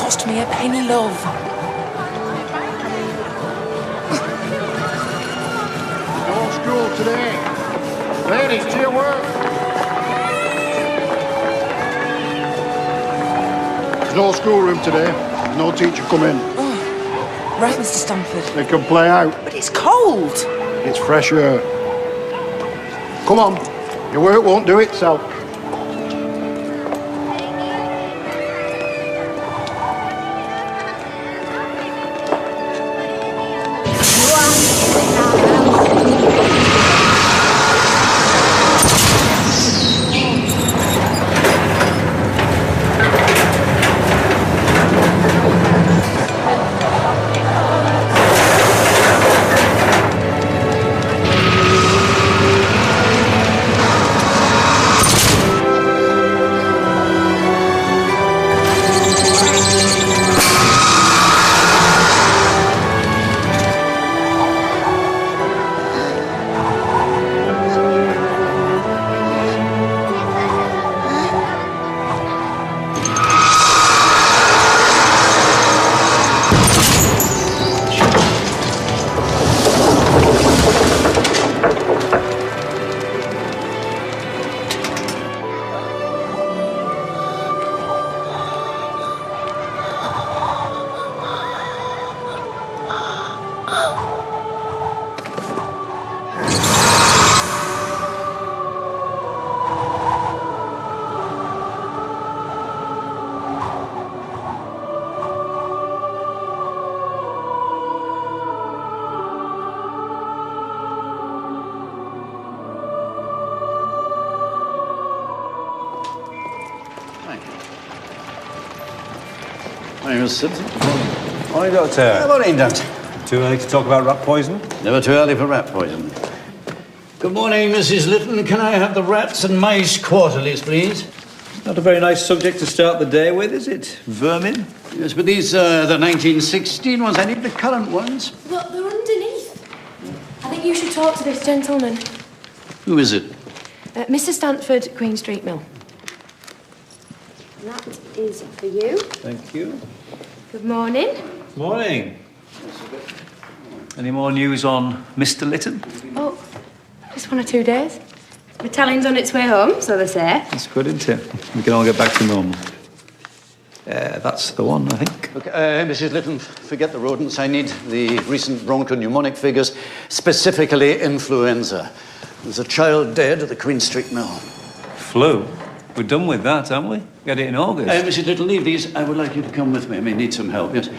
cost me a penny, love. No school today. Ladies, to your work. There's no schoolroom today. No teacher come in. Oh, right, Mr. Stanford. They can play out. But it's cold. It's fresh air. Come on. Your work won't do itself. Morning, Mr. Simpson. Morning, Doctor. Morning, Doctor. Too early to talk about rat poison? Never too early for rat poison. Good morning, Mrs. Lytton. Can I have the rats and mice quarterlies, please? Not a very nice subject to start the day with, is it? Vermin? Yes, but these are the 1916 ones. I need the current ones. Look, they're underneath. I think you should talk to this gentleman. Who is it? Mr. Stanford, Queen Street Mill. That is for you. Thank you. Good morning. Morning. Any more news on Mr. Lytton? Oh, just 1 or 2 days. Battalion's on its way home, so they say. That's good, isn't it? We can all get back to normal. That's the one, I think. Look, Mrs. Lytton, forget the rodents. I need the recent bronchopneumonic figures, specifically influenza. There's a child dead at the Queen Street Mill. Flu? We're done with that, aren't we? Get it in August. Mrs. Lytton, leave these. I would like you to come with me. I may need some help, yes.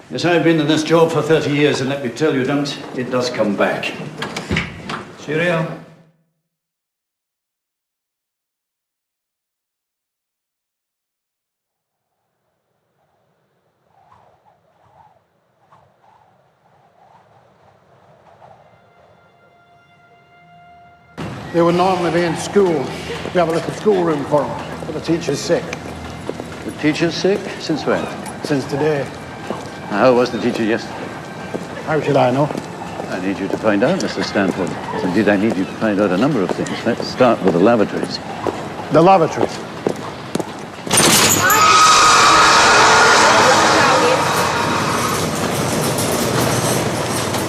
Yes, I've been in this job for 30 years, and let me tell you, don't, it does come back. Cheerio. They would normally be in school. We have a little schoolroom for them, but the teacher's sick. The teacher's sick? Since when? Since today. How was the teacher yesterday? How should I know? I need you to find out, Mr. Stanford. Indeed, I need you to find out a number of things. Let's start with the lavatories. The lavatories.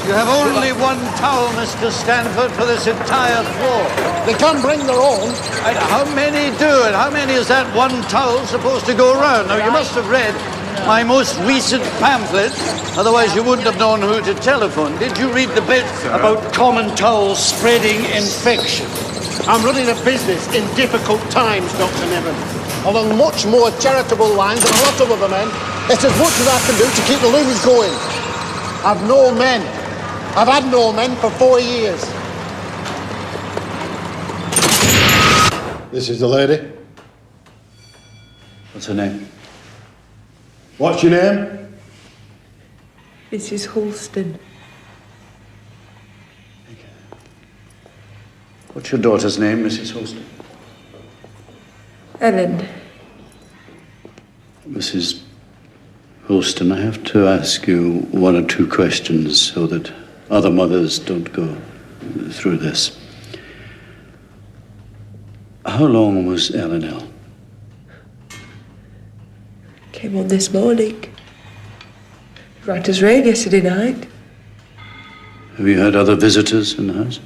You have only one towel, Mr. Stanford, for this entire floor. They can bring their own. How many do it? How many is that one towel supposed to go around? Now, you must have read my most recent pamphlet, otherwise you wouldn't have known who to telephone. Did you read the bit about common towels spreading infection? I'm running a business in difficult times, Dr. Niven. Along much more charitable lines than a lot of other men. It's as much as I can do to keep the looms going. I've known men. I've had no men for 4 years. This is the lady. What's her name? What's your name? Mrs. Halston. What's your daughter's name, Mrs. Holston? Ellen. Mrs. Holston, I have to ask you 1 or 2 questions so that other mothers don't go through this. How long was Ellen ill? Came on this morning. Right as rain yesterday night. Have you had other visitors in the house?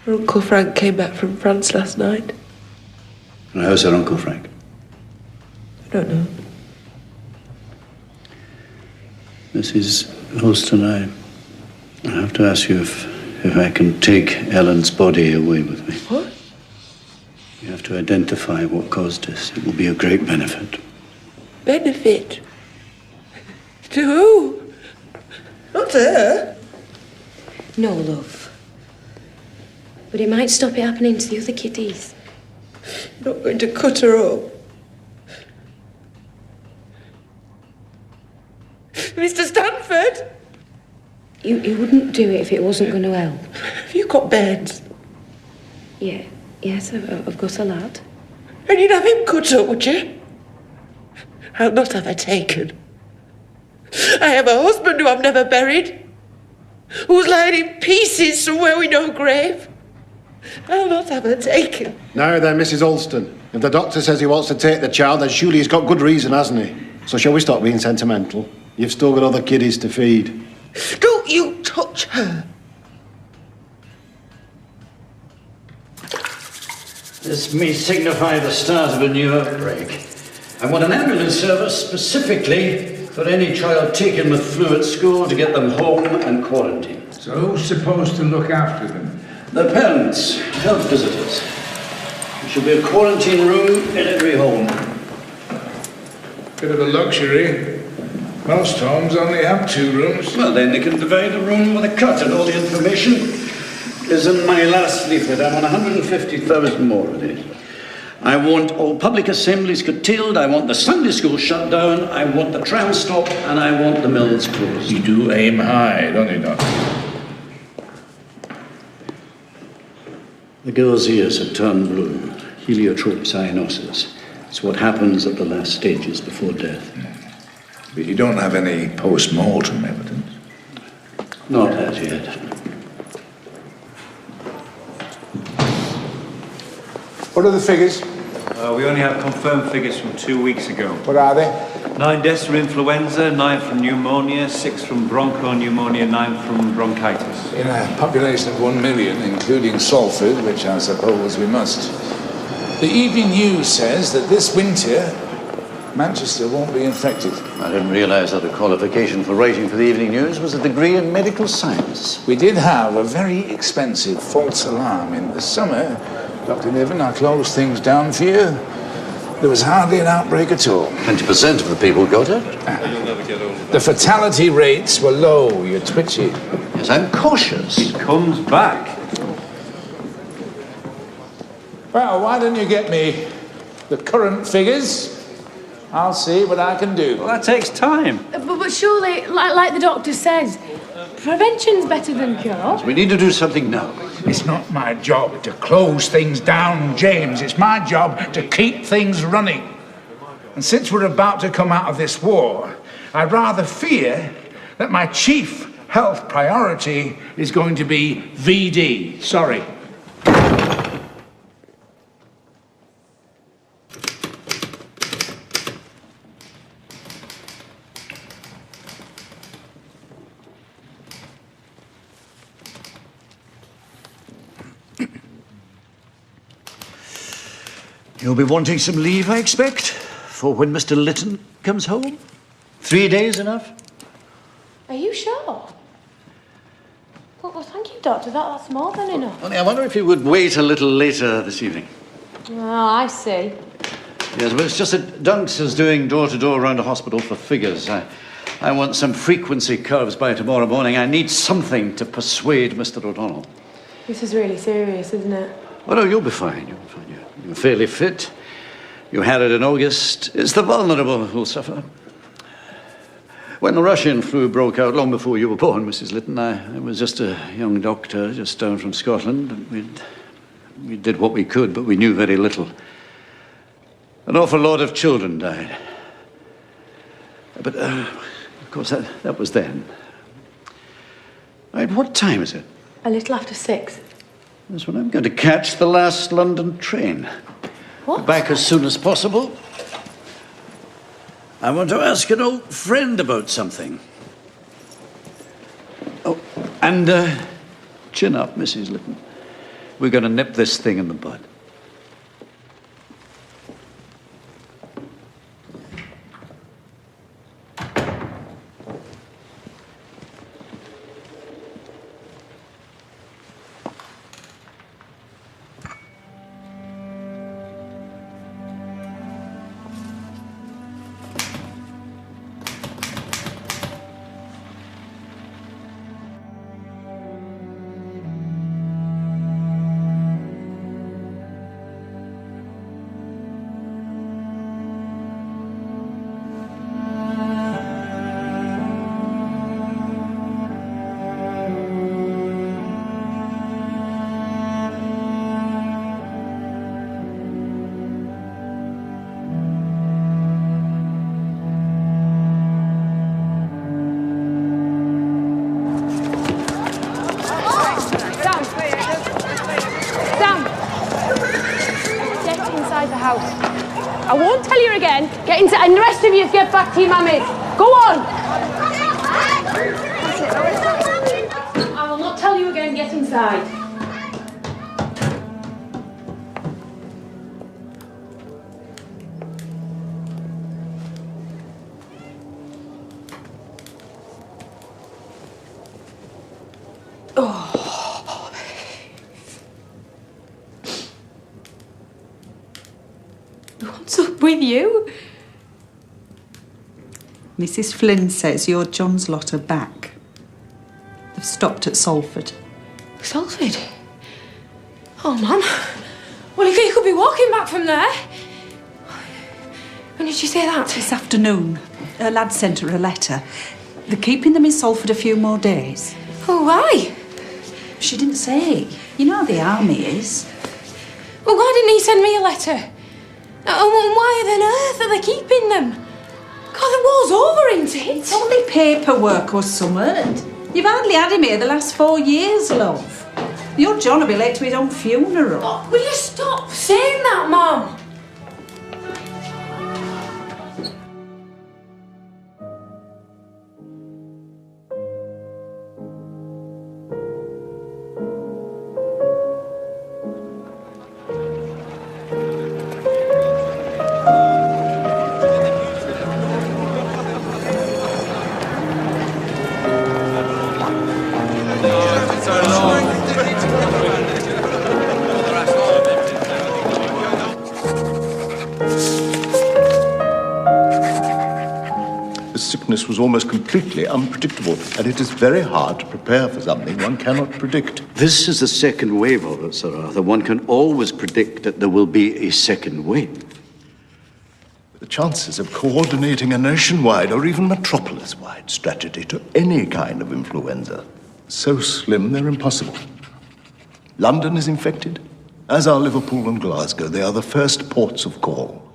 Her Uncle Frank came back from France last night. And how's her Uncle Frank? I don't know. Mrs. Holston, I have to ask you if I can take Ellen's body away with me. What? You have to identify what caused this. It will be a great benefit. Benefit? To who? Not to her. No, love. But it might stop it happening to the other kiddies. You're not going to cut her up. Mr. Stanford? You wouldn't do it if it wasn't going to help. Have you got beds? Yeah. Yes, I've got a lad. And you'd have him cut up, would you? I'll not have her taken. I have a husband who I've never buried, who's lying in pieces somewhere with no grave. I'll not have her taken. Now then, Mrs. Alston, if the doctor says he wants to take the child, then surely he's got good reason, hasn't he? So shall we stop being sentimental? You've still got other kiddies to feed. Don't you touch her. This may signify the start of a new outbreak. I want an ambulance service specifically for any child taken with flu at school to get them home and quarantined. So who's supposed to look after them? The parents, health visitors. There should be a quarantine room in every home. Bit of a luxury. Most homes only have 2 rooms. Well, then they can divide a room with a cot, and all the information is in my last leaflet. I want 150,000 more of it. I want all public assemblies curtailed. I want the Sunday school shut down. I want the tram stop, and I want the mills closed. You do aim high, don't you, Doctor? The girl's ears had turned blue. Heliotrope cyanosis. It's what happens at the last stages before death. But you don't have any post-mortem evidence? Not as yet. What are the figures? We only have confirmed figures from 2 weeks ago. What are they? 9 deaths from influenza, 9 from pneumonia, 6 from bronchopneumonia, 9 from bronchitis. In a population of 1 million, including Salford, which I suppose we must. The Evening News says that this winter, Manchester won't be infected. I didn't realise that the qualification for writing for the Evening News was a degree in medical science. We did have a very expensive false alarm in the summer. Dr. Niven, I closed things down for you. There was hardly an outbreak at all. 20% of the people got it. The fatality rates were low. You're twitchy. Yes, I'm cautious. It comes back. Well, why don't you get me the current figures? I'll see what I can do. Well, that takes time. But surely, like the doctor says, prevention's better than cure. We need to do something now. It's not my job to close things down, James. It's my job to keep things running. And since we're about to come out of this war, I rather fear that my chief health priority is going to be VD. Sorry. You'll be wanting some leave, I expect, for when Mr. Lytton comes home? 3 days enough? Are you sure? Well, thank you, Doctor. That's more than enough. Only I wonder if you would wait a little later this evening. Oh, I see. Yes, but it's just that Dunks is doing door-to-door around a hospital for figures. I want some frequency curves by tomorrow morning. I need something to persuade Mr. O'Donnell. This is really serious, isn't it? Oh, no, you'll be fine. You'll be fine. You're fairly fit. You had it in August. It's the vulnerable who'll suffer. When the Russian flu broke out long before you were born, Mrs. Lytton, I was just a young doctor just down from Scotland. We did what we could, but we knew very little. An awful lot of children died. But, of course, that was then. Right, what time is it? A little after 6. That's when I'm going to catch the last London train. What? Back as soon as possible. I want to ask an old friend about something. Oh, and chin up, Mrs. Litton. We're going to nip this thing in the bud. I won't tell you again. Get inside, and the rest of you get back to your mummies. Go on. I will not tell you again. Get inside. What's up with you? Mrs. Flynn says your John's lot are back. They've stopped at Salford. Salford? Oh, Mum. Well, you could be walking back from there. When did she say that? This afternoon. Her lad sent her a letter. They're keeping them in Salford a few more days. Oh, why? She didn't say. You know how the army is. Well, why didn't he send me a letter? And why on earth are they keeping them? God, the war's over, isn't it? It's only paperwork or something. You've hardly had him here the last 4 years, love. Your John will be late to his own funeral. Oh, will you stop saying that, Mum? Sickness was almost completely unpredictable, and it is very hard to prepare for something one cannot predict. This is the second wave of it, Sir Arthur. One can always predict that there will be a second wave. The chances of coordinating a nationwide or even metropolis-wide strategy to any kind of influenza are so slim they're impossible. London is infected, as are Liverpool and Glasgow. They are the first ports of call.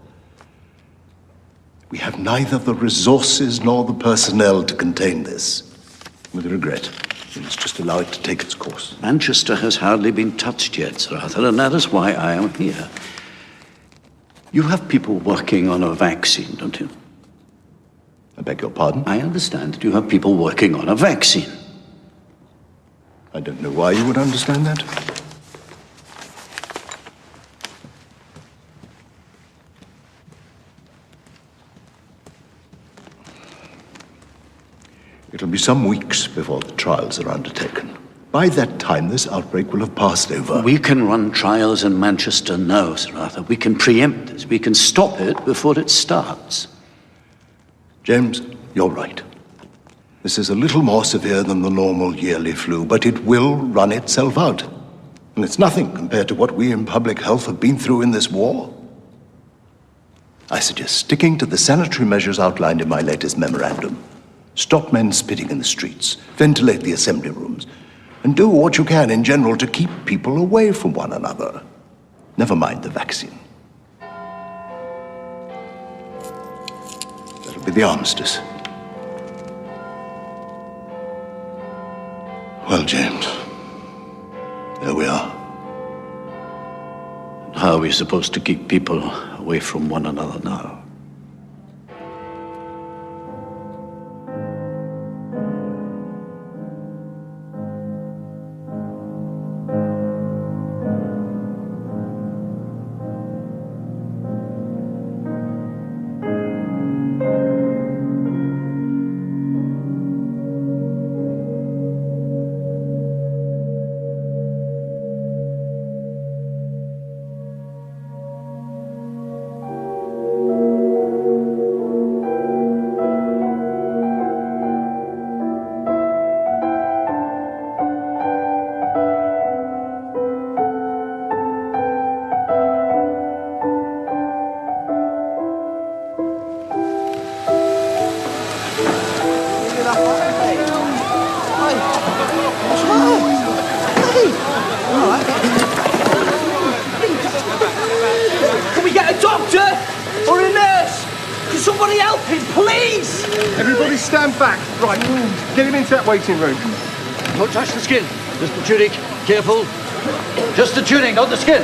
We have neither the resources nor the personnel to contain this. With regret, we must just allow it to take its course. Manchester has hardly been touched yet, Sir Arthur, and that is why I am here. You have people working on a vaccine, don't you? I beg your pardon? I understand that you have people working on a vaccine. I don't know why you would understand that. It'll be some weeks before the trials are undertaken. By that time, this outbreak will have passed over. We can run trials in Manchester now, Sir Arthur. We can preempt this. We can stop it before it starts. James, you're right. This is a little more severe than the normal yearly flu, but it will run itself out. And it's nothing compared to what we in public health have been through in this war. I suggest sticking to the sanitary measures outlined in my latest memorandum. Stop men spitting in the streets, ventilate the assembly rooms, and do what you can in general to keep people away from one another. Never mind the vaccine. That'll be the armistice. Well, James, there we are. How are we supposed to keep people away from one another now? stand back. Right, get him into that waiting room. Don't touch the skin. Just the tunic. Careful. Just the tunic, not the skin.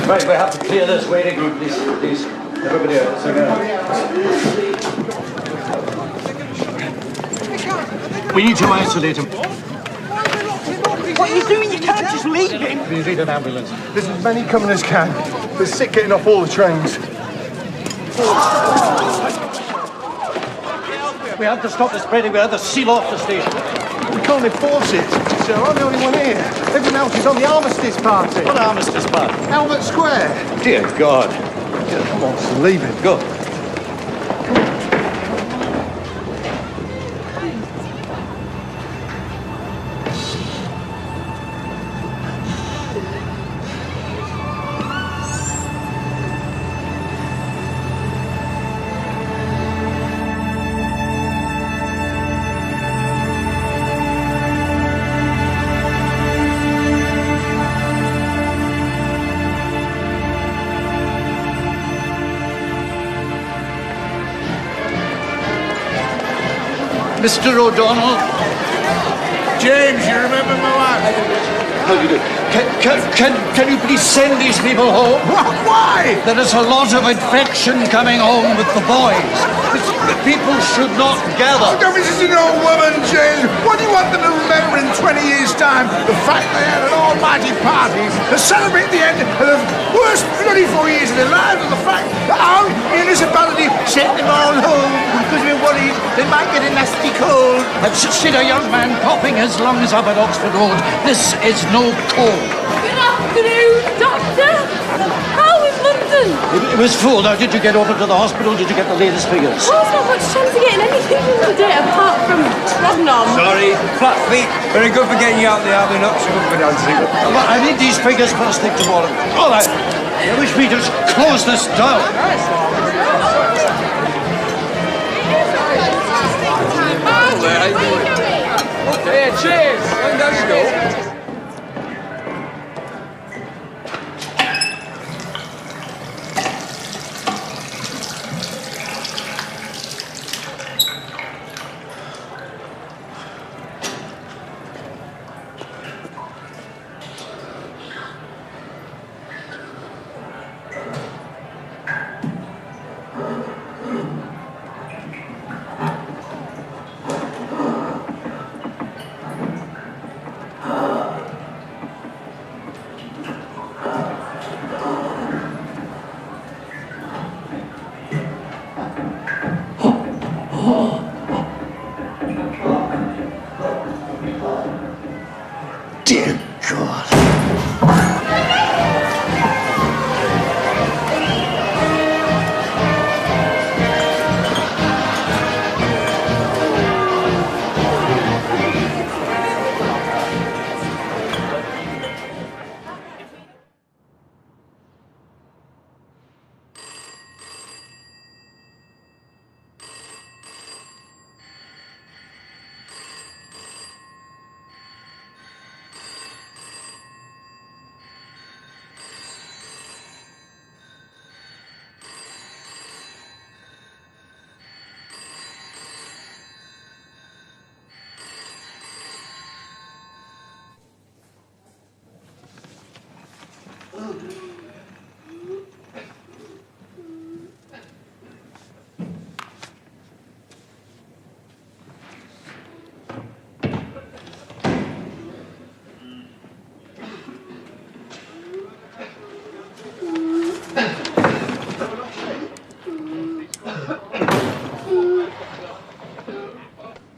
Right, we have to clear this waiting room, please. Everybody else. We need to isolate him. What are you doing? You can't just leave him. We need an ambulance. There's as many coming as can. There's sick getting off all the trains. We have to stop the spreading. We have to seal off the station. We can't enforce it. Sir, I'm the only one here. Everyone else is on the Armistice party. What Armistice party? Albert Square. Dear God. Yeah, come on, sir, leave it. Go. Mr. O'Donnell. James, you remember my wife? How do you do? Can you please send these people home? Why? There is a lot of infection coming home with the boys. People should not gather. Oh, this is an old woman, James. What do you want them to remember in 20 years' time? The fact they had an almighty party to celebrate the end of the worst bloody 4 years of their lives, and the fact that our municipality sent them all home because we were worried they might get a nasty cold. I've seen a young man coughing his lungs up at Oxford Road. This is no cold. Good afternoon, Doctor. How is London? It was full. Now, did you get over to the hospital? Did you get the latest figures? Oh, there's not much chance of getting anything from the day apart from trodden on. Sorry, flat feet. Very good for getting you out the army, not so good for dancing. But I need these figures first thing tomorrow. All right. I wish we just close this down. Okay, cheers. When does it go? Dear God.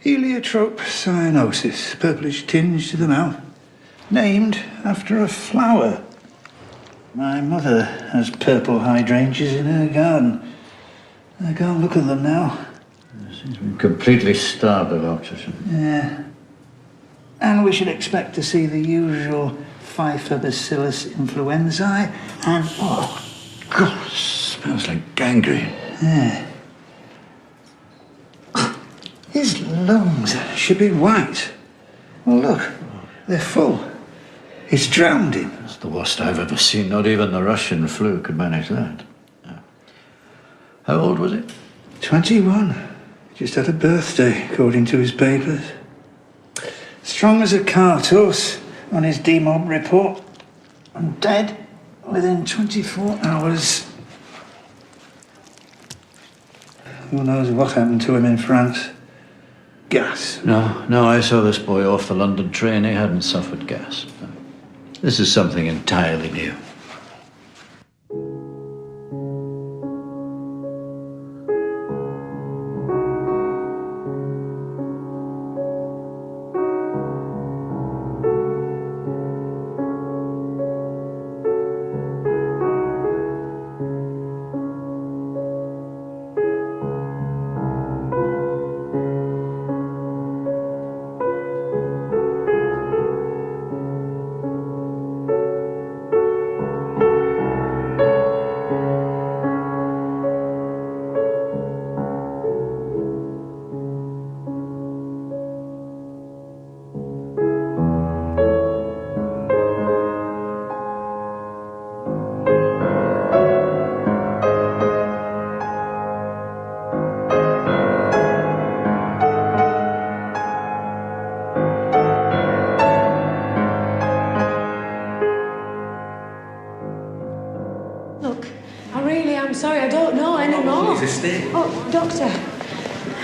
Heliotrope cyanosis, purplish tinge to the mouth, named after a flower. My mother has purple hydrangeas in her garden. I can't look at them now. Seems we've completely starved of oxygen. Yeah. And we should expect to see the usual Bacillus influenzae and... Oh, God, it smells like gangrene. Yeah. His lungs should be white. Well, look, they're full. He's drowned him. That's the worst I've ever seen. Not even the Russian flu could manage that. How old was he? 21. Just had a birthday, according to his papers. Strong as a cart horse on his demob report. And dead within 24 hours. Who knows what happened to him in France? Gas. No, I saw this boy off the London train. He hadn't suffered gas. This is something entirely new.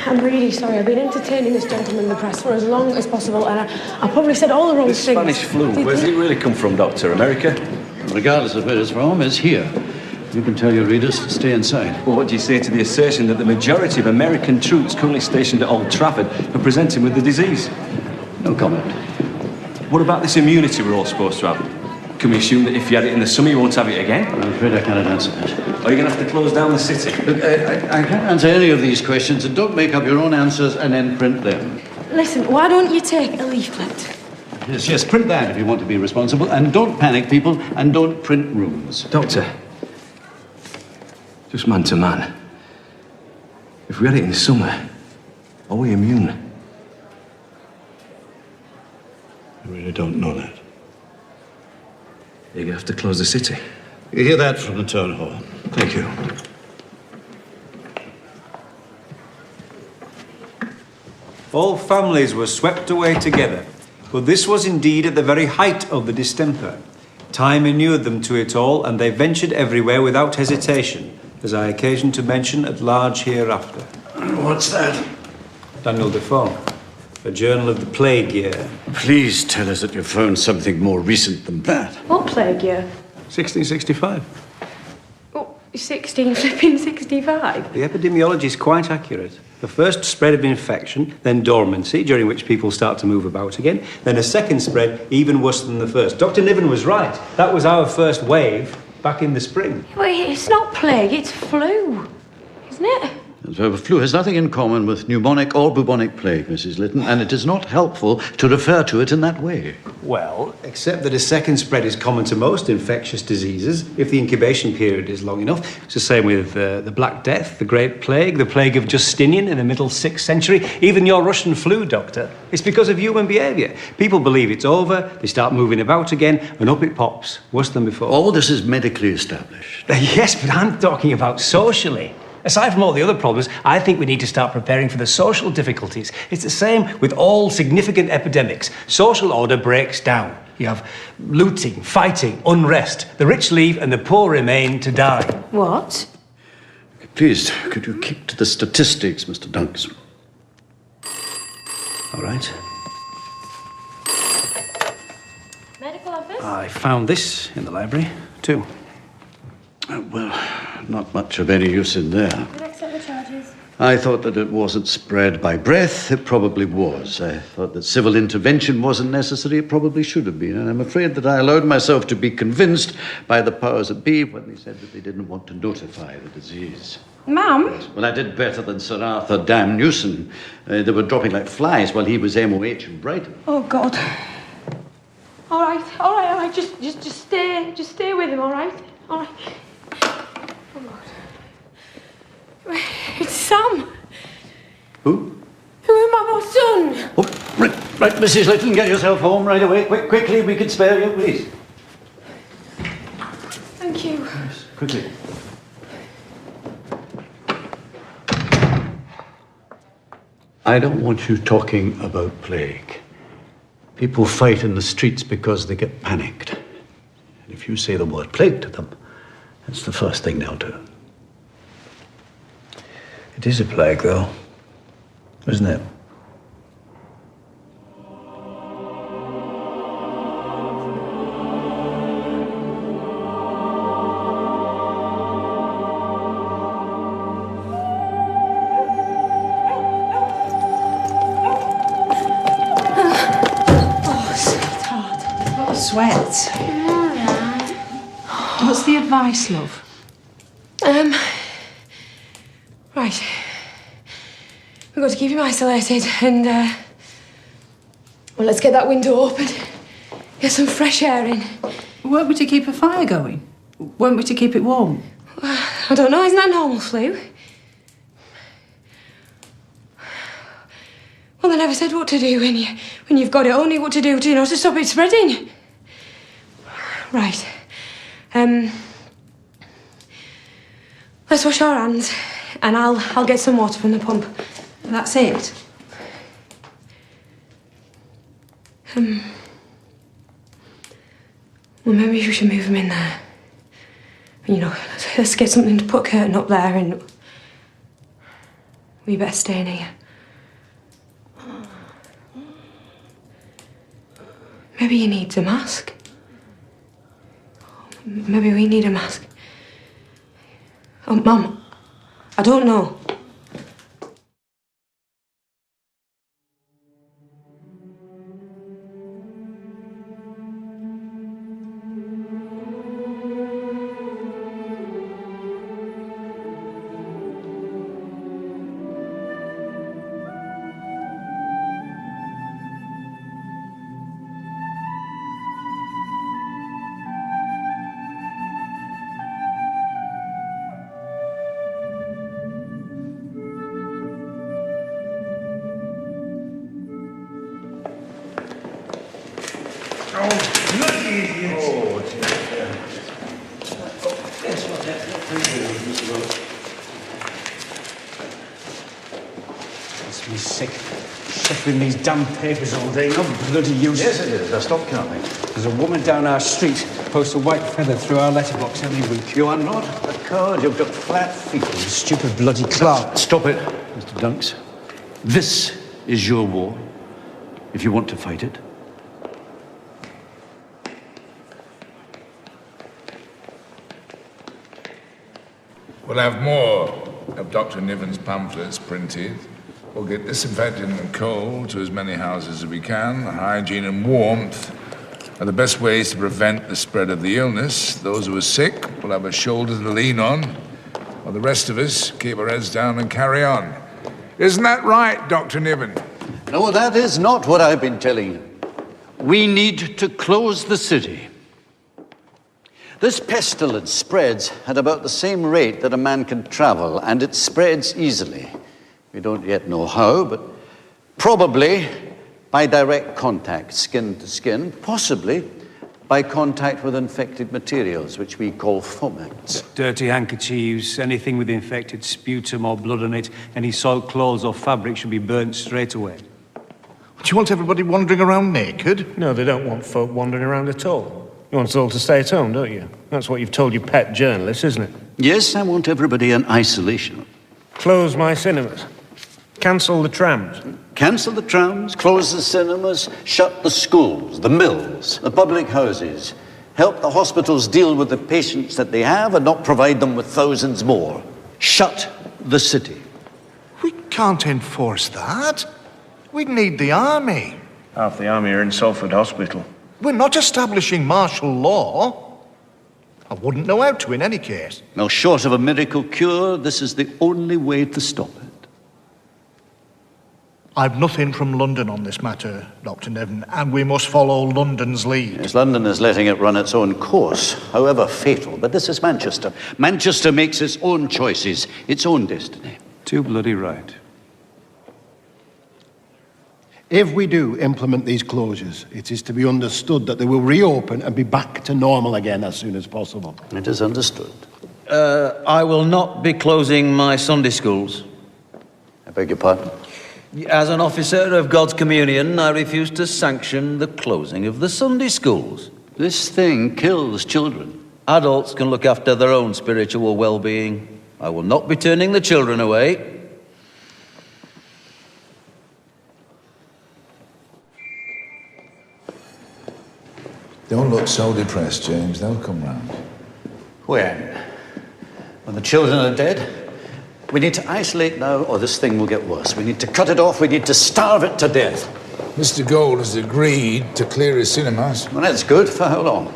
I'm really sorry. I've been entertaining this gentleman in the press for as long as possible, and I probably said all the wrong things. Spanish flu, where does it really come from, Doctor? America? Regardless of where it's from, it's here. You can tell your readers to stay inside. Well, what do you say to the assertion that the majority of American troops currently stationed at Old Trafford are presenting with the disease? No comment. What about this immunity we're all supposed to have? Can we assume that if you had it in the summer, you won't have it again? I'm afraid I cannot answer that. Are you going to have to close down the city? Look, I can't answer any of these questions, and don't make up your own answers and then print them. Listen, why don't you take a leaflet? Yes, print that if you want to be responsible, and don't panic, people, and don't print rumours. Doctor, just man to man. If we had it in the summer, are we immune? I really don't know that. You're going to have to close the city. You hear that from the town hall. Thank you. All families were swept away together, but this was indeed at the very height of the distemper. Time inured them to it all, and they ventured everywhere without hesitation, as I occasion to mention at large hereafter. What's that? Daniel Defoe, a journal of the plague year. Please tell us that you found something more recent than that. What plague year? 1665. Oh, 1665? The epidemiology is quite accurate. The first spread of infection, then dormancy, during which people start to move about again, then a second spread, even worse than the first. Dr. Niven was right. That was our first wave back in the spring. Wait, it's not plague, it's flu, isn't it? So flu has nothing in common with pneumonic or bubonic plague, Mrs. Lytton, and it is not helpful to refer to it in that way. Well, except that a second spread is common to most infectious diseases if the incubation period is long enough. It's the same with the Black Death, the Great Plague, the plague of Justinian in the middle 6th century, even your Russian flu, Doctor. It's because of human behaviour. People believe it's over, they start moving about again, and up it pops, worse than before. All this is medically established. Yes, but I'm talking about socially. Aside from all the other problems, I think we need to start preparing for the social difficulties. It's the same with all significant epidemics. Social order breaks down. You have looting, fighting, unrest. The rich leave and the poor remain to die. What? Please, could you keep to the statistics, Mr. Dunks? All right. Medical office? I found this in the library, too. Well, not much of any use in there. Would accept the charges. I thought that it wasn't spread by breath. It probably was. I thought that civil intervention wasn't necessary. It probably should have been. And I'm afraid that I allowed myself to be convinced by the powers that be when they said that they didn't want to notify the disease. Mum? Well, I did better than Sir Arthur Dam Newson. They were dropping like flies while he was MOH in Brighton. Oh, God. All right. Just stay with him, all right? All right. Oh, God. It's Sam. Who? Who am I, my son? Oh, right. Right, Mrs. Litton, get yourself home right away. Quickly, we can spare you, please. Thank you. Yes, quickly. I don't want you talking about plague. People fight in the streets because they get panicked. And if you say the word plague to them, that's the first thing they'll do. It is a plague, though, isn't it? Sweat. What's the advice, love? Right. We've got to keep him isolated and, well, let's get that window open. Get some fresh air in. Weren't we to keep a fire going? Weren't we to keep it warm? I don't know, isn't that normal flu? Well, they never said what to do when you've got it, only what to do to stop it spreading. Right. Let's wash our hands, and I'll get some water from the pump. That's it. Well, maybe we should move them in there. You know, let's get something to put a curtain up there, and we better stay in here. Maybe he needs a mask. Maybe we need a mask. Oh, Mum, I don't know. Makes me sick. Shuffling these damn papers all day. No bloody use. Yes, it is. Now stop counting. There's a woman down our street posts a white feather through our letterbox every week. You are not a coward. You've got flat feet. You stupid bloody clerk. Stop it, Mr. Dunks. This is your war, if you want to fight it. We'll have more of Dr. Niven's pamphlets printed. We'll get disinfectant and coal to as many houses as we can. Hygiene and warmth are the best ways to prevent the spread of the illness. Those who are sick will have a shoulder to lean on, while the rest of us keep our heads down and carry on. Isn't that right, Dr. Niven? No, that is not what I've been telling you. We need to close the city. This pestilence spreads at about the same rate that a man can travel, and it spreads easily. We don't yet know how, but probably by direct contact, skin to skin, possibly by contact with infected materials, which we call foments. Dirty handkerchiefs, anything with infected sputum or blood on it, any soiled clothes or fabric should be burnt straight away. Do you want everybody wandering around naked? No, they don't want folk wandering around at all. You want us all to stay at home, don't you? That's what you've told your pet journalists, isn't it? Yes, I want everybody in isolation. Close my cinemas. Cancel the trams. Cancel the trams, close the cinemas, shut the schools, the mills, the public houses. Help the hospitals deal with the patients that they have and not provide them with thousands more. Shut the city. We can't enforce that. We'd need the army. Half the army are in Salford Hospital. We're not establishing martial law. I wouldn't know how to in any case. Now, short of a miracle cure, this is the only way to stop it. I've nothing from London on this matter, Dr. Niven, and we must follow London's lead. Yes, London is letting it run its own course, however fatal. But this is Manchester. Manchester makes its own choices, its own destiny. Too bloody right. If we do implement these closures, it is to be understood that they will reopen and be back to normal again as soon as possible. It is understood. I will not be closing my Sunday schools. I beg your pardon? As an officer of God's communion, I refuse to sanction the closing of the Sunday schools. This thing kills children. Adults can look after their own spiritual well-being. I will not be turning the children away. Don't look so depressed, James. They'll come round. When? When the children are dead? We need to isolate now, or this thing will get worse. We need to cut it off. We need to starve it to death. Mr. Gold has agreed to clear his cinemas. Well, that's good. For how long?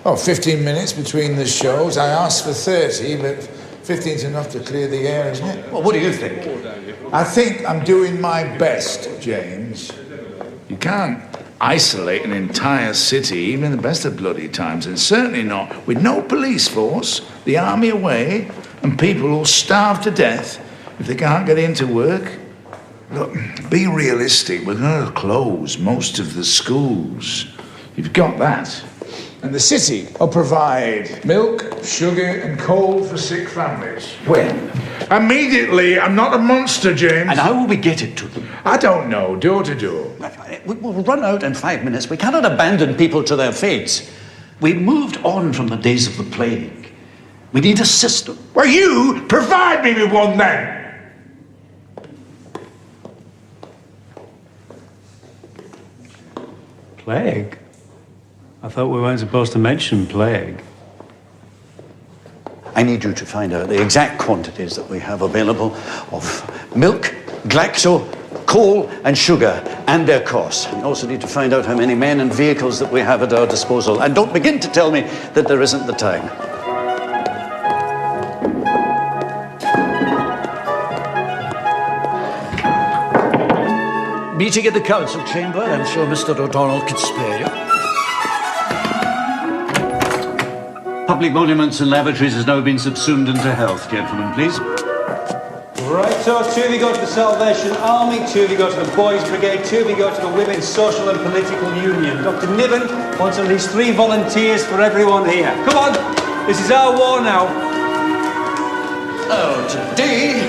Oh, 15 minutes between the shows. I asked for 30, but 15's enough to clear the air, isn't it? Well, what do you think? I think I'm doing my best, James. You can't isolate an entire city, even in the best of bloody times, and certainly not with no police force, the army away, and people will starve to death if they can't get into work. Look, be realistic. We're going to close most of the schools. You've got that. And the city will provide milk, sugar, and coal for sick families. When? Immediately. I'm not a monster, James. And how will we get it to them? I don't know. Door to door. We'll run out in 5 minutes. We cannot abandon people to their fates. We moved on from the days of the plague. We need a system. Well, you provide me with one then. Plague? I thought we weren't supposed to mention plague. I need you to find out the exact quantities that we have available of milk, glaxo, coal and sugar, and their costs. We also need to find out how many men and vehicles that we have at our disposal. And don't begin to tell me that there isn't the time. Meeting in the council chamber. I'm sure Mr. O'Donnell could spare you. Public monuments and lavatories has now been subsumed into health. Gentlemen, please. Right, so 2 of you go to the Salvation Army, 2 of you go to the Boys Brigade, 2 of you go to the Women's Social and Political Union. Dr Niven wants at least 3 volunteers for everyone here. Come on, this is our war now. Oh, today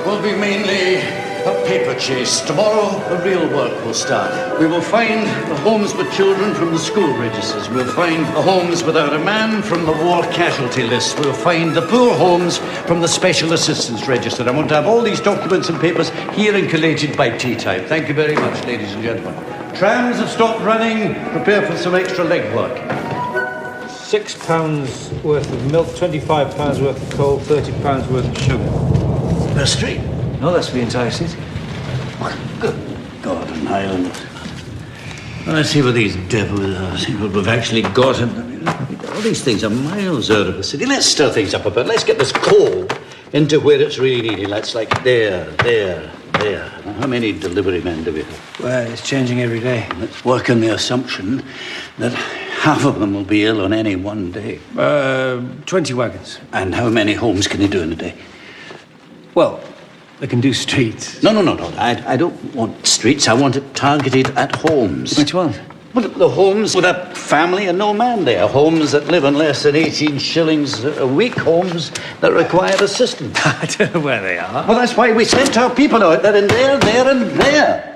will be mainly a paper chase. Tomorrow, the real work will start. We will find the homes with children from the school registers. We'll find the homes without a man from the war casualty list. We'll find the poor homes from the special assistance register. I want to have all these documents and papers here and collated by tea time. Thank you very much, ladies and gentlemen. Trams have stopped running. Prepare for some extra legwork. £6 worth of milk, £25 worth of coal, £30 worth of sugar. Per street? No, that's the entire city. Good God in Ireland. Well, let's see what these devils are. See what we've actually got. All these things are miles out of the city. Let's stir things up a bit. Let's get this coal into where it's really needed. Let's like there. Now, how many delivery men do we have? Well, it's changing every day. Let's work on the assumption that half of them will be ill on any one day. 20 wagons. And how many homes can you do in a day? Well, they can do streets. No. I don't want streets. I want it targeted at homes. Which one? Well, the homes with a family and no man there. Homes that live on less than 18 shillings a week. Homes that require assistance. I don't know where they are. Well, that's why we sent our people out there and there and there.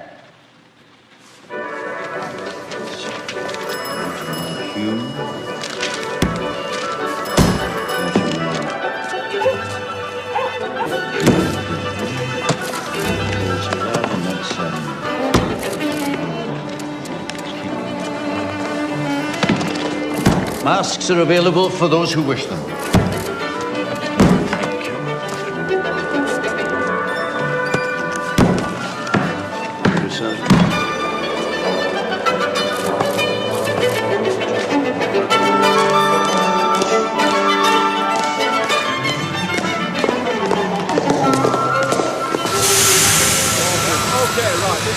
Masks are available for those who wish them. Thank you.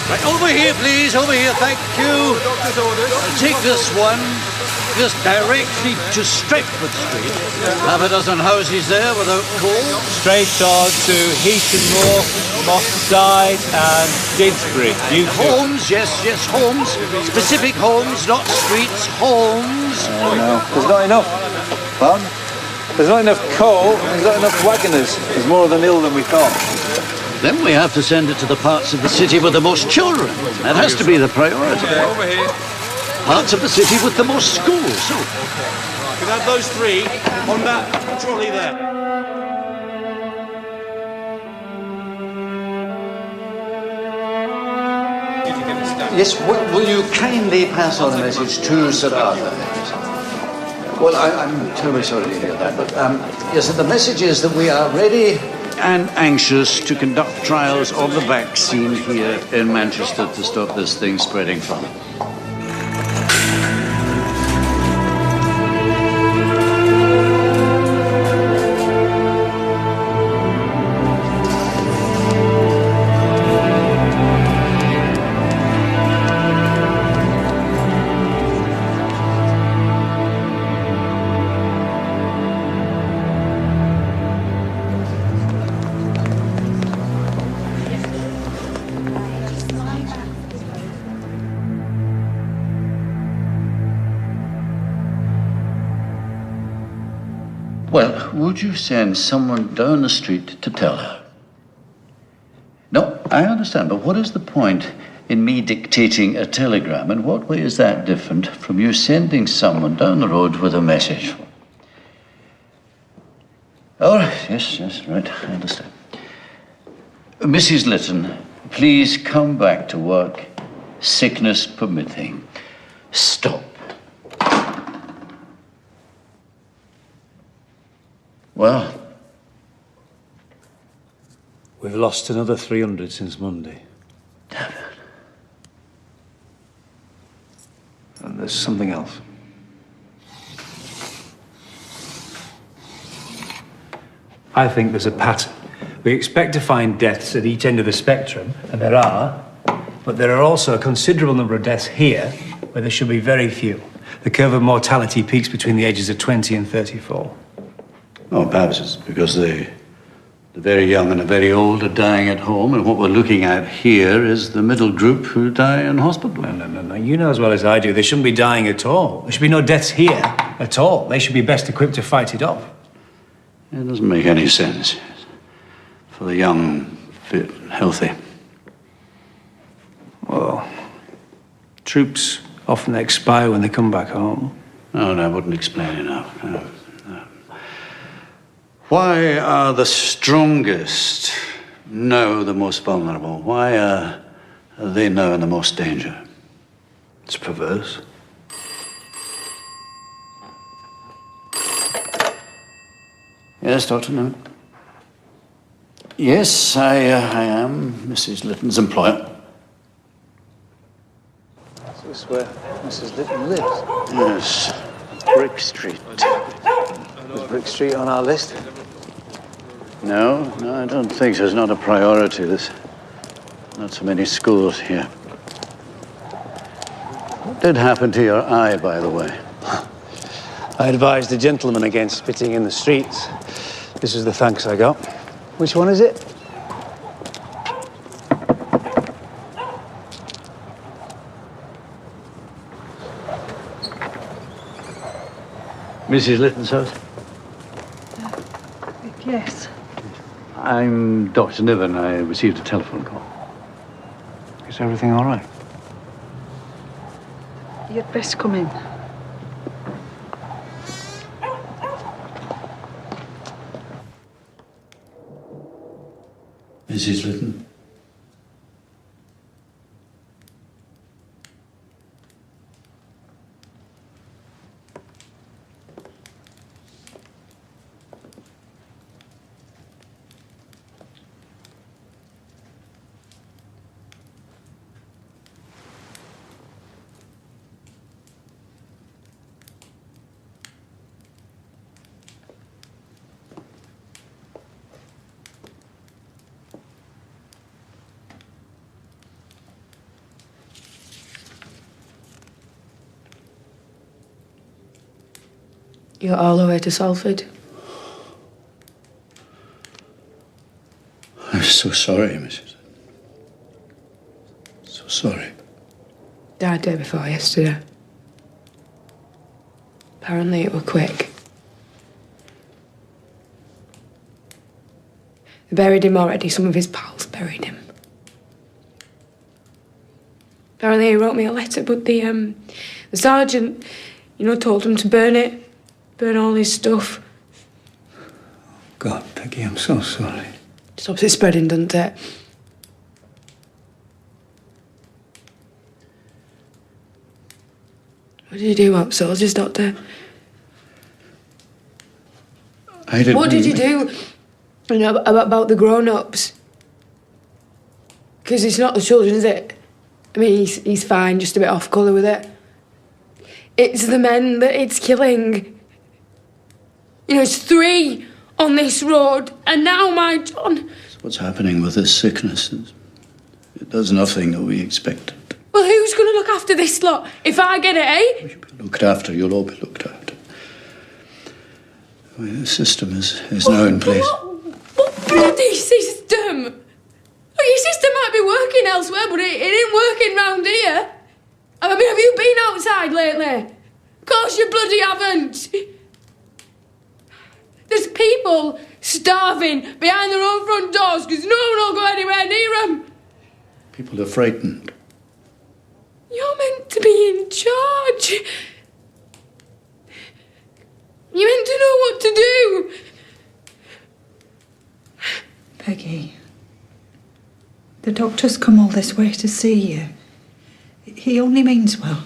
Right, over here, please. Over here. Thank you. Doctor's orders. Take this one. just directs you to Stretford Street. Half a dozen houses there without coal. Straight on to Heaton Moor, Moss Side and Didsbury. Homes, yes, homes. Specific homes, not streets, homes. No, there's not enough. Pardon? There's not enough coal, there's not enough waggoners. There's more of them ill than we thought. Then we have to send it to the parts of the city with the most children. That has to be the priority. Over here. Parts of the city with the most schools. So. You can have those three on that trolley there. Yes, will you kindly pass on a message to Sir Arthur? Well, I'm terribly sorry to hear that, but yes, the message is that we are ready and anxious to conduct trials of the vaccine here in Manchester to stop this thing spreading further. Well, would you send someone down the street to tell her? No, I understand, but what is the point in me dictating a telegram? In what way is that different from you sending someone down the road with a message? Oh, yes, right, I understand. Mrs. Lytton, please come back to work, sickness permitting. Stop. Well, we've lost another 300 since Monday. Damn it. And there's something else. I think there's a pattern. We expect to find deaths at each end of the spectrum, and there are, but there are also a considerable number of deaths here where there should be very few. The curve of mortality peaks between the ages of 20 and 34. Oh, perhaps it's because the very young and the very old are dying at home, and what we're looking at here is the middle group who die in hospital. No. You know as well as I do, they shouldn't be dying at all. There should be no deaths here at all. They should be best equipped to fight it off. It doesn't make any sense for the young, fit, healthy. Well, troops often expire when they come back home. No, that wouldn't explain enough. No. Why are the strongest now the most vulnerable? Why are they now in the most danger? It's perverse. Yes, Dr. Niven. Yes, I am Mrs. Lytton's employer. Is this where Mrs. Lytton lives? Yes, Brick Street. Is Brick Street on our list? No, I don't think so. It's not a priority. There's not so many schools here. What did happen to your eye, by the way? I advised the gentleman against spitting in the streets. This is the thanks I got. Which one is it? Mrs. Lytton's house? Yes. I'm Dr. Niven. I received a telephone call. Is everything all right? You'd best come in. Mrs. Lytton? You got all the way to Salford. I'm so sorry, Mrs. So sorry. Died day before yesterday. Apparently it were quick. They buried him already. Some of his pals buried him. Apparently he wrote me a letter, but the sergeant, told him to burn it. Burn all his stuff. God, Peggy, I'm so sorry. Stops it spreading, doesn't it? What did you do about soldiers, Doctor? I didn't... What did you do? About the grown-ups? Because it's not the children, is it? I mean, he's fine, just a bit off colour with it. It's the men that it's killing. It's 3 on this road, and now my John. What's happening with this sickness? It does nothing that we expected. Well, who's going to look after this lot if I get it, eh? Looked after, you'll all be looked after. Well, the system is now in place. What bloody system? Your system might be working elsewhere, but it ain't working round here. I mean, have you been outside lately? Of course you bloody haven't. There's people starving behind their own front doors because no one will go anywhere near them. People are frightened. You're meant to be in charge. You're meant to know what to do. Peggy, the doctor's come all this way to see you. He only means well.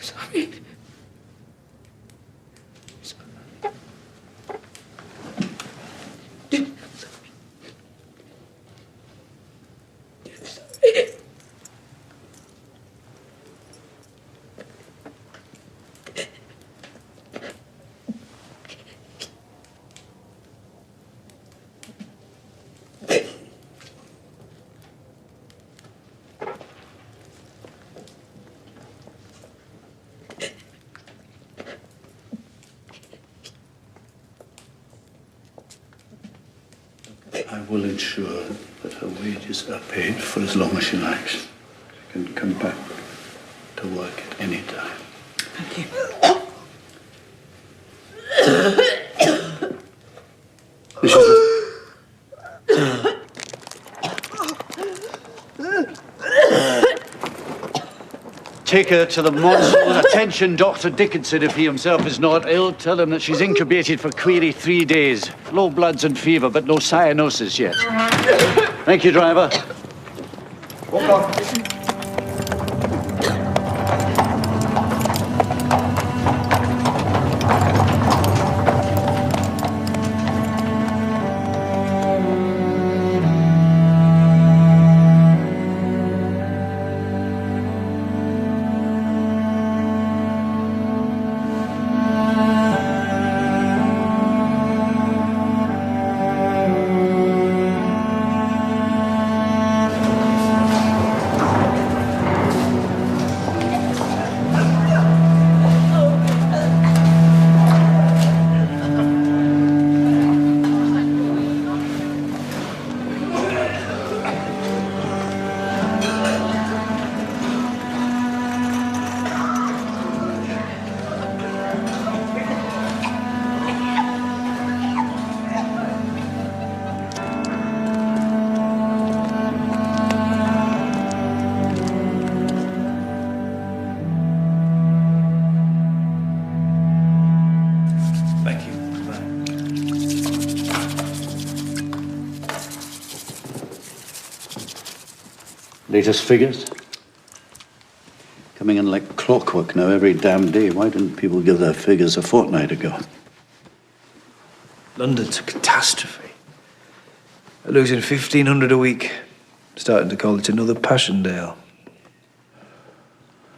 Sorry. I will ensure that her wages are paid for as long as she likes. She can come back to work at any time. Thank you. This is Take her to the Monsoon. Attention, Dr. Dickinson, if he himself is not ill. Tell him that she's incubated for query 3 days. Low bloods and fever, but no cyanosis yet. Thank you, driver. Walk on. Latest figures? Coming in like clockwork now every damn day. Why didn't people give their figures a fortnight ago? London's a catastrophe. They're losing 1,500 a week. Starting to call it another Passchendaele.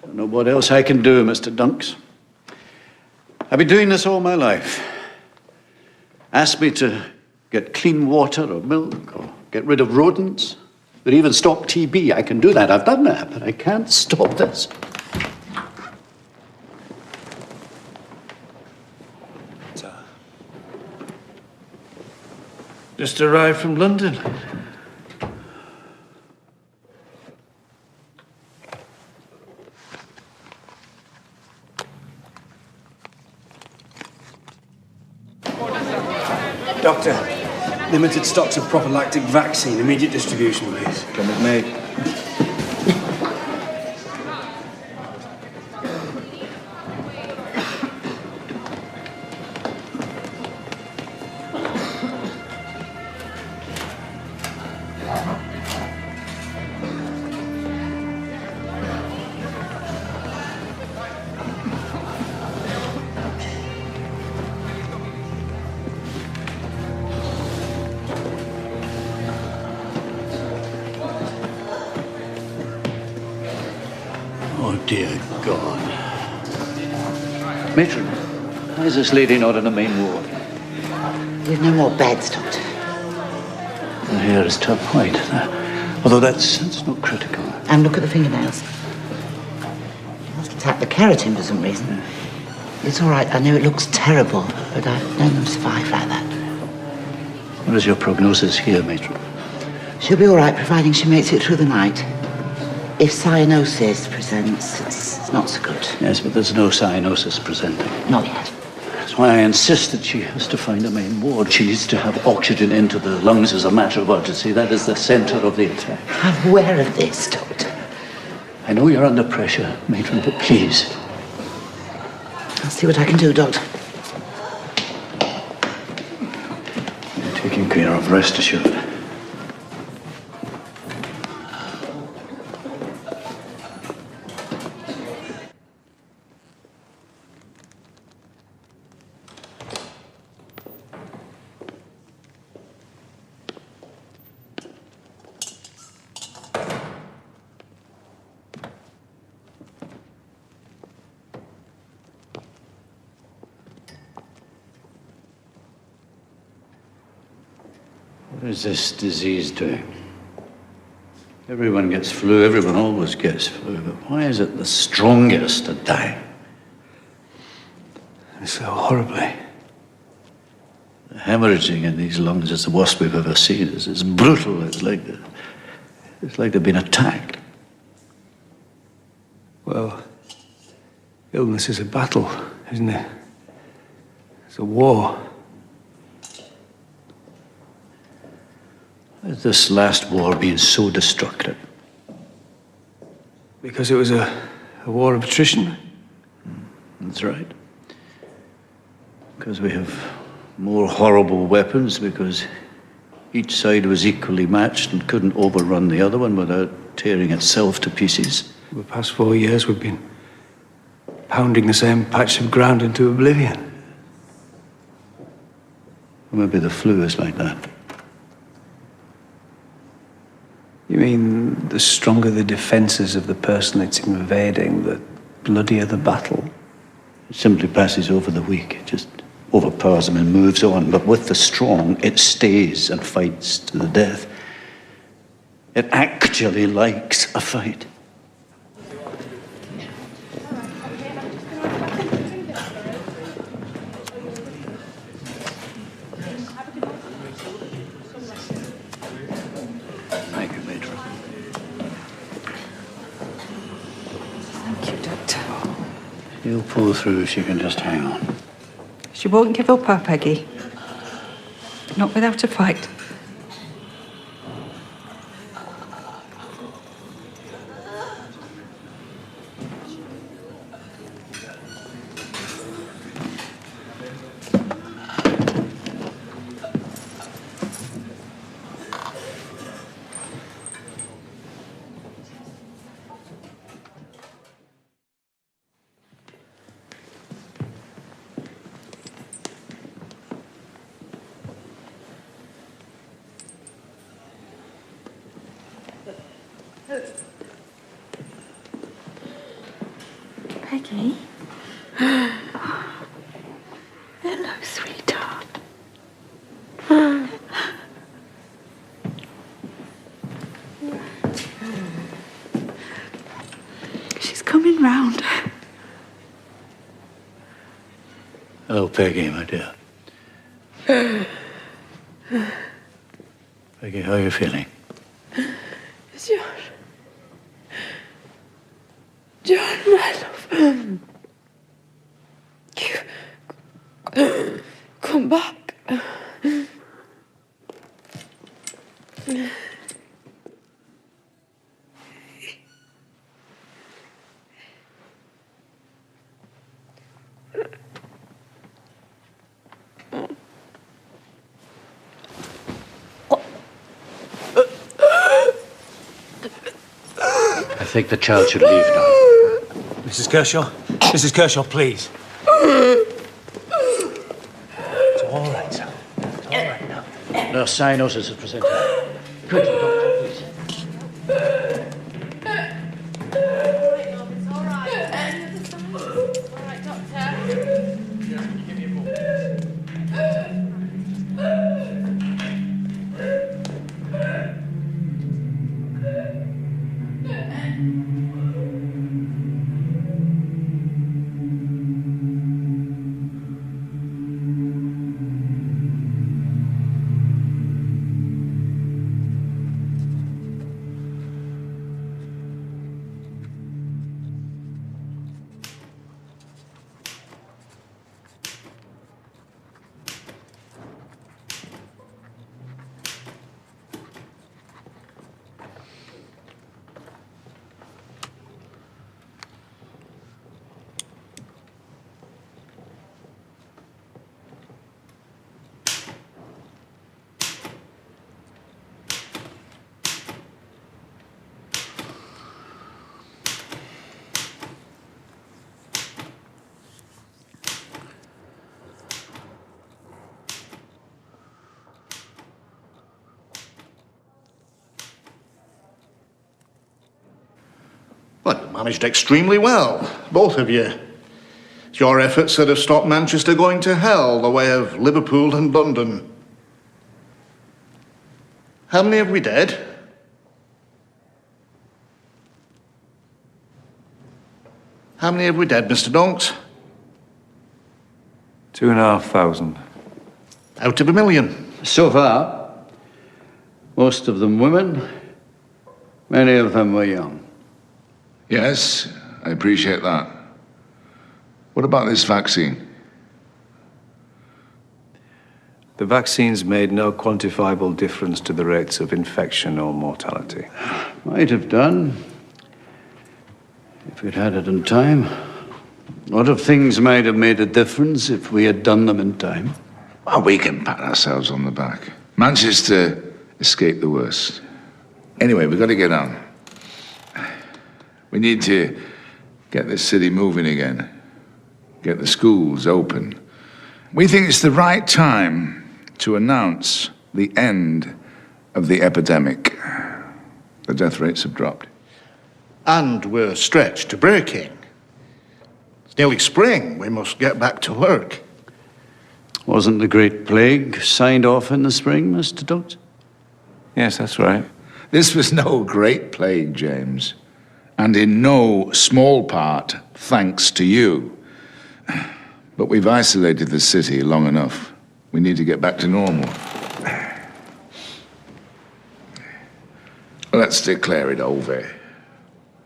I don't know what else I can do, Mr. Dunks. I've been doing this all my life. Ask me to get clean water or milk or get rid of rodents. But even stop TB, I can do that. I've done that, but I can't stop this. Just arrived from London. Doctor, limited stocks of prophylactic vaccine. Immediate distribution, please. Come with me. Oh, dear God. Matron, why is this lady not in the main ward? We've no more beds, Doctor. Her hair is top white, although that's not critical. And look at the fingernails. Must attack the keratin for some reason. It's all right. I know it looks terrible, but I've known them survive like that. What is your prognosis here, Matron? She'll be all right, providing she makes it through the night. If cyanosis presents, it's not so good. Yes, but there's no cyanosis presenting. Not yet. That's why I insist that she has to find a main ward. She needs to have oxygen into the lungs as a matter of urgency. That is the center of the attack. I'm aware of this, Doctor. I know you're under pressure, Matron, but please. I'll see what I can do, Doctor. You're taken care of, rest assured. What is this disease doing? Everyone gets flu, everyone always gets flu, but why is it the strongest that die? So horribly. The hemorrhaging in these lungs is the worst we've ever seen. It's brutal. It's like they've been attacked. Well, illness is a battle, isn't it? It's a war. Has this last war been so destructive? Because it was a war of attrition? That's right. Because we have more horrible weapons, because each side was equally matched and couldn't overrun the other one without tearing itself to pieces. For the past 4 years, we've been pounding the same patch of ground into oblivion. Maybe the flu is like that. You mean the stronger the defenses of the person it's invading, the bloodier the battle? It simply passes over the weak. It just overpowers them and moves on. But with the strong, it stays and fights to the death. It actually likes a fight. Thank you, Matron. Thank you, Doctor. You'll pull through if you can just hang on. She won't give up, our Peggy. Not without a fight. Peggy? Hello, sweetheart. She's coming round. Hello, Peggy, my dear. Peggy, how are you feeling? John, my love. Come back. I think the child should leave now. Mrs. Kershaw? Mrs. Kershaw, please. It's all right, son. It's all right now. No cyanosis is presented. Quickly, doctor, please. Well, you managed extremely well, both of you. It's your efforts that have stopped Manchester going to hell, the way of Liverpool and London. How many have we dead? How many have we dead, Mr. Donks? 2,500. Out of 1 million. So far, most of them women, many of them were young. Yes, I appreciate that. What about this vaccine? The vaccines made no quantifiable difference to the rates of infection or mortality. Might have done, if we'd had it in time. A lot of things might have made a difference if we had done them in time. Well, we can pat ourselves on the back. Manchester escaped the worst. Anyway, we've got to get on. We need to get this city moving again. Get the schools open. We think it's the right time to announce the end of the epidemic. The death rates have dropped. And we're stretched to breaking. It's nearly spring. We must get back to work. Wasn't the Great Plague signed off in the spring, Mr. Doctor? Yes, that's right. This was no great plague, James. And in no small part thanks to you. But we've isolated the city long enough. We need to get back to normal. Let's declare it over.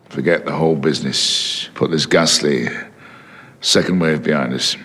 Forget the whole business. Put this ghastly second wave behind us.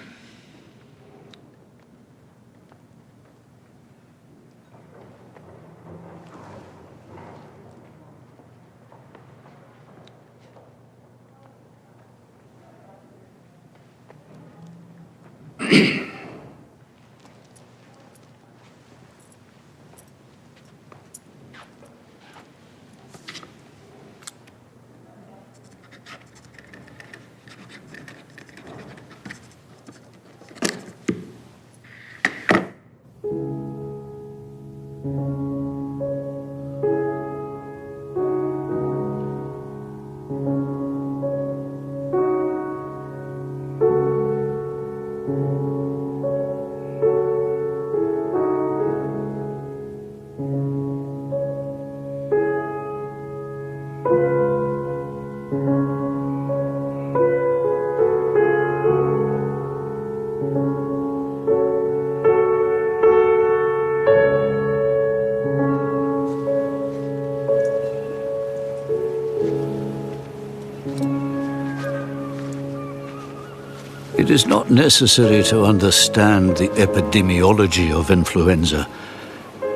It is not necessary to understand the epidemiology of influenza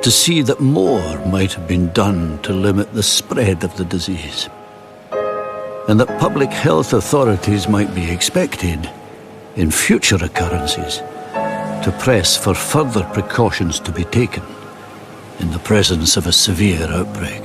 to see that more might have been done to limit the spread of the disease, and that public health authorities might be expected, in future occurrences, to press for further precautions to be taken in the presence of a severe outbreak.